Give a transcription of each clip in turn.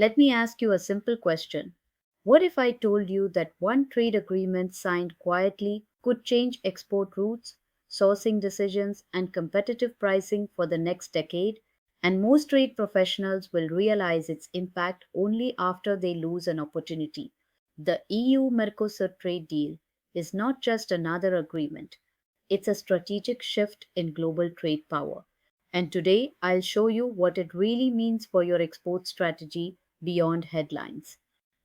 Let me ask you a simple question. What if I told you that one trade agreement signed quietly could change export routes, sourcing decisions, and competitive pricing for the next decade? And most trade professionals will realize its impact only after they lose an opportunity. The EU Mercosur Trade Deal is not just another agreement, it's a strategic shift in global trade power. And today I'll show you what it really means for your export strategy beyond headlines.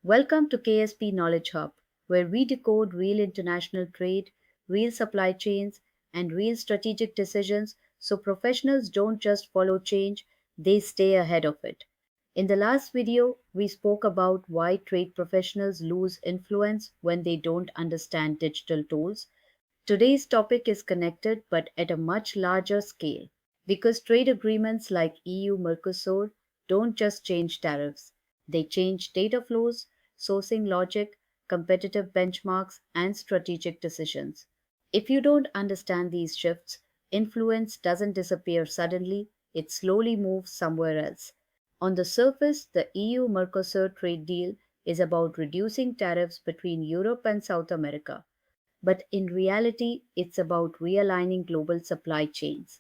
Welcome to KSP Knowledge Hub, where we decode real international trade, real supply chains, and real strategic decisions so professionals don't just follow change, they stay ahead of it. In the last video, we spoke about why trade professionals lose influence when they don't understand digital tools. Today's topic is connected but at a much larger scale because trade agreements like EU Mercosur don't just change tariffs, they change data flows, sourcing logic, competitive benchmarks, and strategic decisions. If you don't understand these shifts, influence doesn't disappear suddenly, it slowly moves somewhere else. On the surface, the EU Mercosur trade deal is about reducing tariffs between Europe and South America, but in reality, it's about realigning global supply chains.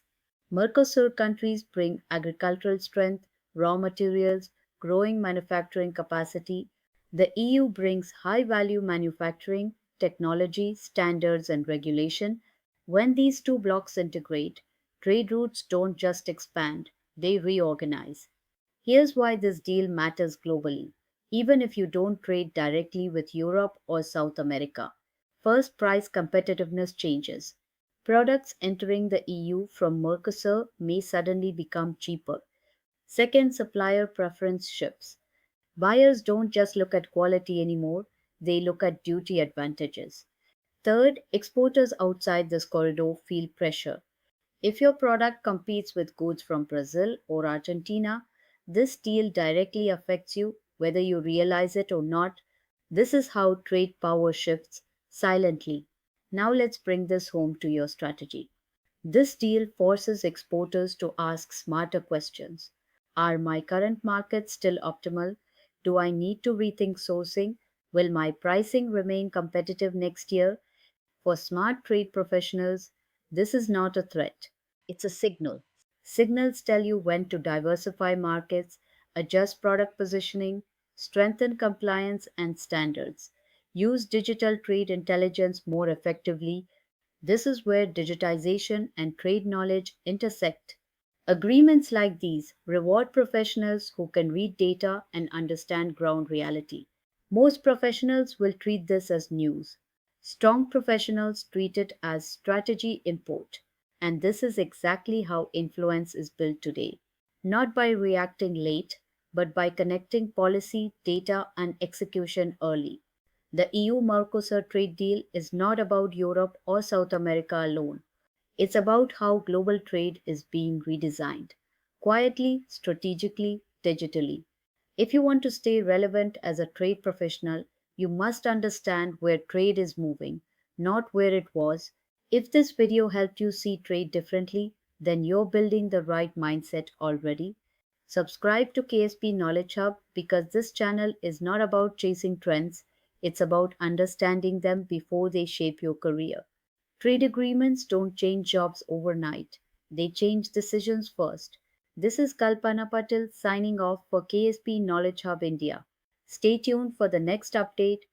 Mercosur countries bring agricultural strength, raw materials, growing manufacturing capacity. The EU brings high value manufacturing, technology, standards, and regulation. When these two blocs integrate, trade routes don't just expand, they reorganize. Here's why this deal matters globally, even if you don't trade directly with Europe or South America. First, price competitiveness changes. Products entering the EU from Mercosur may suddenly become cheaper. Second, supplier preference shifts. Buyers don't just look at quality anymore, they look at duty advantages. Third, exporters outside this corridor feel pressure. If your product competes with goods from Brazil or Argentina, this deal directly affects you whether you realize it or not. This is how trade power shifts silently. Now let's bring this home to your strategy. This deal forces exporters to ask smarter questions. Are my current markets still optimal? Do I need to rethink sourcing? Will my pricing remain competitive next year? For smart trade professionals, this is not a threat, it's a signal. Signals tell you when to diversify markets, adjust product positioning, strengthen compliance and standards, use digital trade intelligence more effectively. This is where digitization and trade knowledge intersect. Agreements like these reward professionals who can read data and understand ground reality. Most professionals will treat this as news. Strong professionals treat it as strategy import. And this is exactly how influence is built today. Not by reacting late, but by connecting policy, data, and execution early. The EU Mercosur trade deal is not about Europe or South America alone. It's about how global trade is being redesigned quietly, strategically, digitally. If you want to stay relevant as a trade professional, you must understand where trade is moving, not where it was. If this video helped you see trade differently, then you're building the right mindset already. Subscribe to KSP Knowledge Hub because this channel is not about chasing trends, it's about understanding them before they shape your career. Trade agreements don't change jobs overnight, they change decisions first. This is Kalpana Patil signing off for KSP Knowledge Hub India. Stay tuned for the next update